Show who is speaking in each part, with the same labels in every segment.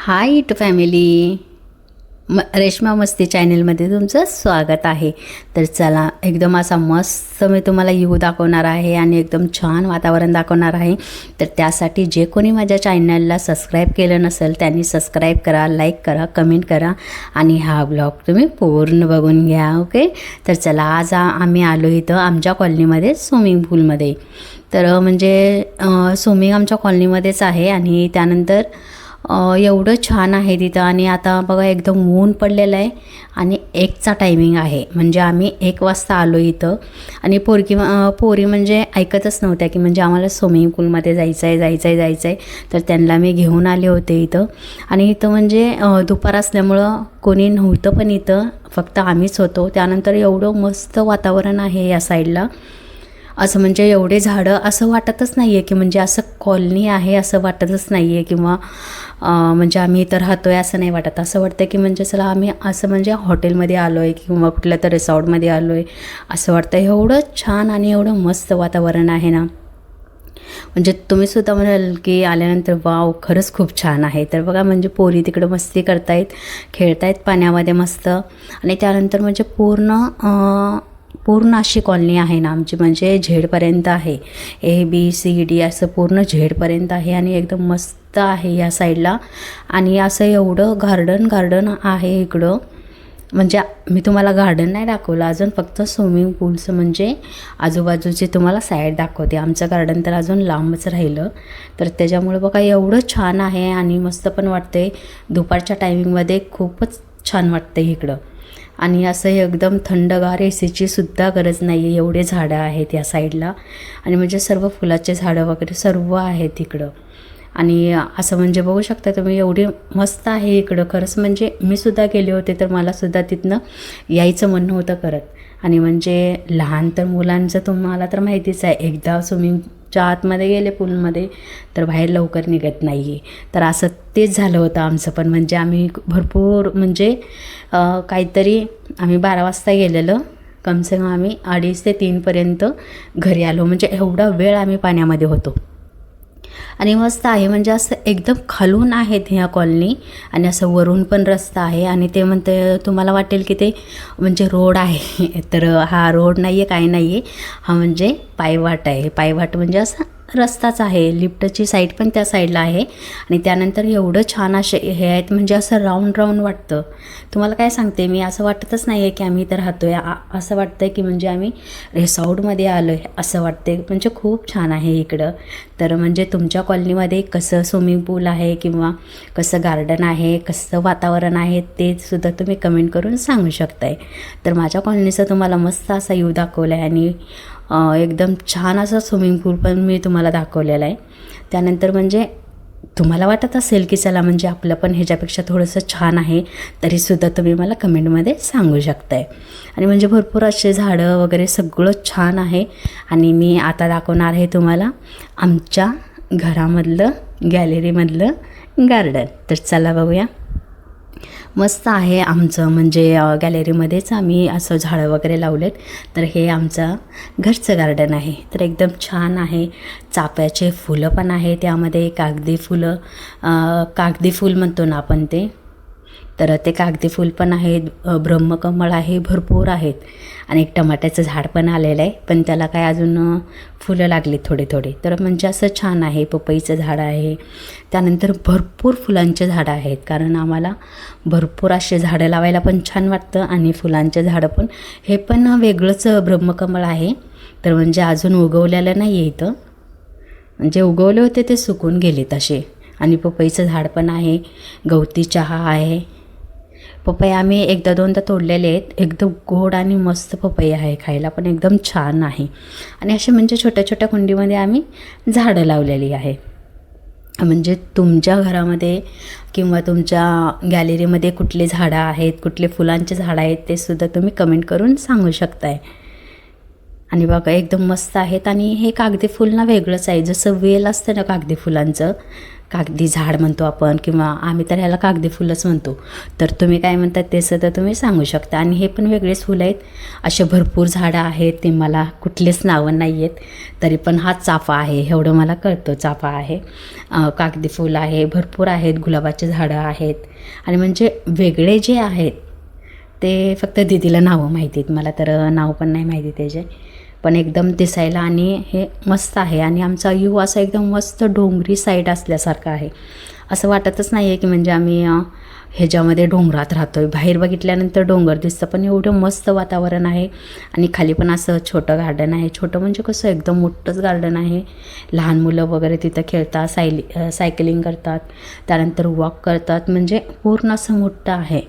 Speaker 1: High it family Reshma मस्ती चॅनलमध्ये तुमचं स्वागत आहे. तर चला एकदम असा मस्त मी तुम्हाला व्ह्यू दाखवणार आहे आणि एकदम छान वातावरण दाखवणार आहे. तर त्यासाठी जे कोणी माझ्या चॅनलला सबस्क्राईब केलं नसेल त्यांनी सबस्क्राईब करा, लाईक करा, कमेंट करा आणि हा ब्लॉग तुम्ही पूर्ण बघून घ्या. ओके. तर चला आज आम्ही आलो इथं आमच्या कॉलनीमध्ये स्विमिंग पूलमध्ये. तर म्हणजे स्विमिंग आमच्या कॉलनीमध्येच आहे आणि त्यानंतर एवढं छान आहे तिथं. आणि आता बघा एकदम ऊन पडलेलं आहे आणि 1चा टायमिंग आहे. म्हणजे आम्ही 1 वाजता आलो इथं आणि पोरी म्हणजे ऐकतच नव्हत्या की म्हणजे आम्हाला स्विमिंग पूलमध्ये जायचं आहे. तर त्यांना मी घेऊन आले होते इथं. आणि इथं म्हणजे दुपार असल्यामुळं कोणी नव्हतं पण इथं फक्त आम्हीच होतो. त्यानंतर एवढं मस्त वातावरण आहे या साईडला. असं म्हणजे एवढे झाडं असं वाटतच नाही आहे की म्हणजे असं कॉलनी आहे असं वाटतच नाही आहे किंवा म्हणजे आम्ही इथं राहतो आहे असं नाही वाटत. असं वाटतं की म्हणजे चला आम्ही असं म्हणजे हॉटेलमध्ये आलो आहे किंवा कुठल्या तर रिसॉर्टमध्ये आलो आहे असं वाटतं. एवढं छान आणि एवढं मस्त वातावरण आहे ना. म्हणजे तुम्हीसुद्धा म्हणाल की आल्यानंतर वाव खरंच खूप छान आहे. तर बघा म्हणजे पोरी तिकडं मस्ती करतायत, खेळतायत पाण्यामध्ये मस्त. आणि त्यानंतर म्हणजे पूर्ण अशी कॉलनी आहे ना आमची. म्हणजे झेडपर्यंत आहे. ABCD असं पूर्ण झेडपर्यंत आहे आणि एकदम मस्त आहे या साईडला. आणि असं एवढं गार्डन आहे इकडं. म्हणजे मी तुम्हाला गार्डन नाही दाखवलं अजून, फक्त स्विमिंग पूलचं म्हणजे आजूबाजूचे तुम्हाला साईड दाखवते. आमचं गार्डन तर अजून लांबच राहिलं. तर त्याच्यामुळे बघा एवढं छान आहे आणि मस्त पण वाटते. दुपारच्या टायमिंगमध्ये खूपच छान वाटतं इकडं. आणि असं एकदम थंडगार ACची सुद्धा गरज नाही आहे. एवढे झाडं आहेत या साईडला आणि म्हणजे सर्व फुलाचे झाडं वगैरे सर्व आहेत इकडं. आणि असं म्हणजे बघू शकता तुम्ही एवढी मस्त आहे इकडं. खरंच म्हणजे मी सुद्धा गेले होते तर मलासुद्धा तिथनं यायचं म्हणणं होतं करत. आणि म्हणजे लहान तर मुलांचं तुम्हाला तर माहितीच आहे, एकदा स्विमिंगच्या आतमध्ये गेले पूलमध्ये तर बाहेर लवकर निघत नाही आहे. तर असं तेच झालं होतं आमचं पण. म्हणजे आम्ही भरपूर म्हणजे काहीतरी आम्ही 12 वाजता गेलेलं, कमसे कम आम्ही 2:30 ते 3पर्यंत घरी आलो. म्हणजे एवढा वेळ आम्ही पाण्यामध्ये होतो. आणि मस्त आहे म्हणजे असं एकदम खालून आहेत ह्या कॉलनी आणि असं वरून पण रस्ता आहे. आणि ते म्हणते तुम्हाला वाटेल की ते म्हणजे रोड आहे, तर हा रोड नाही आहे, काही नाही आहे. हा म्हणजे पायवाट आहे. पायवाट म्हणजे असं रस्ताच आहे. लिफ्टची साईड पण त्या साईडला आहे. आणि त्यानंतर एवढं छान असे हे आहेत म्हणजे असं राऊंड वाटतं. तुम्हाला काय सांगते मी, असं वाटतच नाही आहे की आम्ही इथं राहतो आहे. असं वाटतं की म्हणजे आम्ही रिसॉर्टमध्ये आलो आहे असं वाटते. म्हणजे खूप छान आहे इकडं. तर म्हणजे तुमच्या कॉलनीमध्ये कसं स्विमिंग पूल आहे किंवा कसं गार्डन आहे, कसं वातावरण आहे ते सुद्धा तुम्ही कमेंट करून सांगू शकताय. तर माझ्या कॉलनीचं तुम्हाला मस्त असा व्ह्यू दाखवला आहे आणि एकदम छान असं स्विमिंग पूल पण मी तुम्हाला दाखवलेला आहे. त्यानंतर म्हणजे तुम्हाला वाटत असेल की चला म्हणजे आपलं पण ह्याच्यापेक्षा थोडंसं छान आहे तरीसुद्धा तुम्ही मला कमेंटमध्ये सांगू शकताय. आणि म्हणजे भरपूर असे झाडं वगैरे सगळं छान आहे. आणि मी आता दाखवणार आहे तुम्हाला आमच्या घरामधलं गॅलरीमधलं गार्डन. तर चला बघूया. मस्त आहे आमचं म्हणजे गॅलरीमध्येच आम्ही असं झाडं वगैरे लावलेत. तर हे आमचं घरचं गार्डन आहे. तर एकदम छान आहे. चाफ्याचे फुलं पण आहे त्यामध्ये, कागदी फूल म्हणतो ना आपण ते. तर ते कागदी फूल पण आहेत, ब्रह्मकमळ आहे, भरपूर आहेत. आणि एक टमाट्याचं झाड पण आलेलं आहे पण त्याला काय अजून फुलं लागली थोडे. तर म्हणजे असं छान आहे. पपईचं झाड आहे. त्यानंतर भरपूर फुलांचे झाडं आहेत कारण आम्हाला भरपूर असे झाडं लावायला पण छान वाटतं. आणि फुलांचे झाडं पण हे पण वेगळंच ब्रह्मकमळ आहे. तर म्हणजे अजून उगवलेलं नाही आहे इथं. म्हणजे उगवले होते ते सुकून गेले तसे. आणि पपईचं झाड पण आहे. गवती चहा आहे. पपई आम्ही 1-2दा तोडलेले आहेत. एकदम गोड आणि मस्त पपई आहे, खायला पण एकदम छान आहे. आणि असे म्हणजे छोट्या कुंडीमध्ये आम्ही झाडं लावलेली आहे. म्हणजे तुमच्या घरामध्ये किंवा तुमच्या गॅलरीमध्ये कुठले झाडं आहेत, कुठले फुलांचे झाडं आहेत ते सुद्धा तुम्ही कमेंट करून सांगू शकताय. आणि बघा एकदम मस्त आहेत. आणि हे कागदी फूल ना वेगळंच आहे. जसं वेल असतं ना कागदी फुलांचं कागदी झाड म्हणतो आपण, किंवा आम्ही तर ह्याला कागदी फुलंच म्हणतो. तर तुम्ही काय म्हणतात ते सुद्धा तुम्ही सांगू शकता. आणि हे पण वेगळेच फुलं आहेत. असे भरपूर झाडं आहेत, ते मला कुठलेच नावं नाही आहेत. तरी पण हा चाफा आहे एवढं मला कळतं, चाफा आहे. कागदी फुल आहे, भरपूर आहेत, गुलाबाचे झाडं आहेत. आणि म्हणजे वेगळे जे आहेत ते फक्त दीदीला नावं माहिती आहेत, मला तर नाव पण नाही माहिती त्याचे. पण एकदम दिसायला आणि हे मस्त आहे. आणि आमचा व्ह्यू असा एकदम मस्त डोंगरी साईड असल्यासारखा आहे. असं वाटतच नाही आहे की म्हणजे आम्ही ह्याच्यामध्ये डोंगरात राहतो आहे. बाहेर बघितल्यानंतर डोंगर दिसतं, पण एवढं मस्त वातावरण आहे. आणि खाली पण असं छोटं गार्डन आहे. छोटं म्हणजे कसं एकदम मोठंच गार्डन आहे. लहान मुलं वगैरे तिथं खेळतात, सायकलिंग करतात, त्यानंतर वॉक करतात. म्हणजे पूर्ण असं मोठं आहे.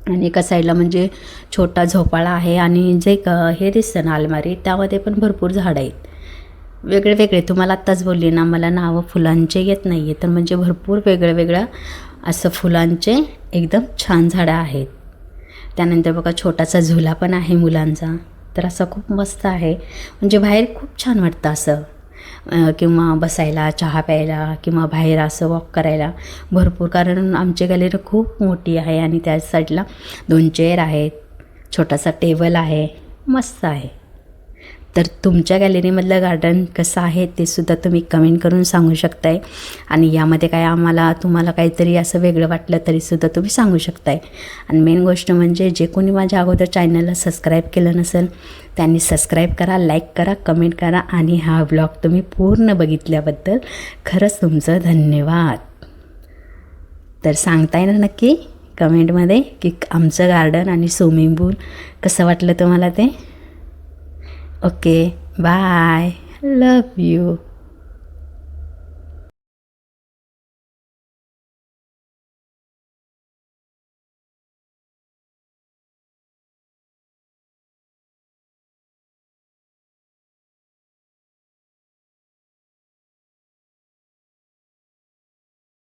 Speaker 1: आणि एका साईडला म्हणजे छोटा झोपाळा आहे. आणि जे हे दिसतं ना अलमारी, त्यामध्ये पण भरपूर झाडं आहेत, वेगळे वेगळे. तुम्हाला आत्ताच बोलली ना, मला नावं फुलांचे येत नाही आहे. तर म्हणजे भरपूर वेगळं वेगळं असं फुलांचे एकदम छान झाडं आहेत. त्यानंतर बघा छोटासा झुला पण आहे मुलांचा. तर असं खूप मस्त आहे. म्हणजे बाहेर खूप छान वाटतं असं, किंवा बसायला, चहा प्यायला, किंवा बाहेर असं वॉक करायला भरपूर. कारण आमची गॅलरी खूप मोठी आहे आणि त्या साईडला 2 चेअर आहेत, छोटासा टेबल आहे, मस्त आहे. तर तुमच्या गॅलरीमधलं गार्डन कसं आहे ते सुद्धा तुम्ही कमेंट करून सांगू शकताय. आणि यामध्ये काय तुम्हाला काहीतरी असं वेगळं वाटलं तरीसुद्धा तुम्ही सांगू शकताय. आणि मेन गोष्ट म्हणजे जे कोणी माझ्या अगोदर चॅनलला सबस्क्राईब केलं नसेल त्यांनी सबस्क्राईब करा, लाईक करा, कमेंट करा. आणि हा ब्लॉग तुम्ही पूर्ण बघितल्याबद्दल खरंच तुमचं धन्यवाद. तर सांगताय ना नक्की कमेंटमध्ये की आमचं गार्डन आणि स्विमिंग पूल कसं वाटलं तुम्हाला ते. Okay, bye, love you.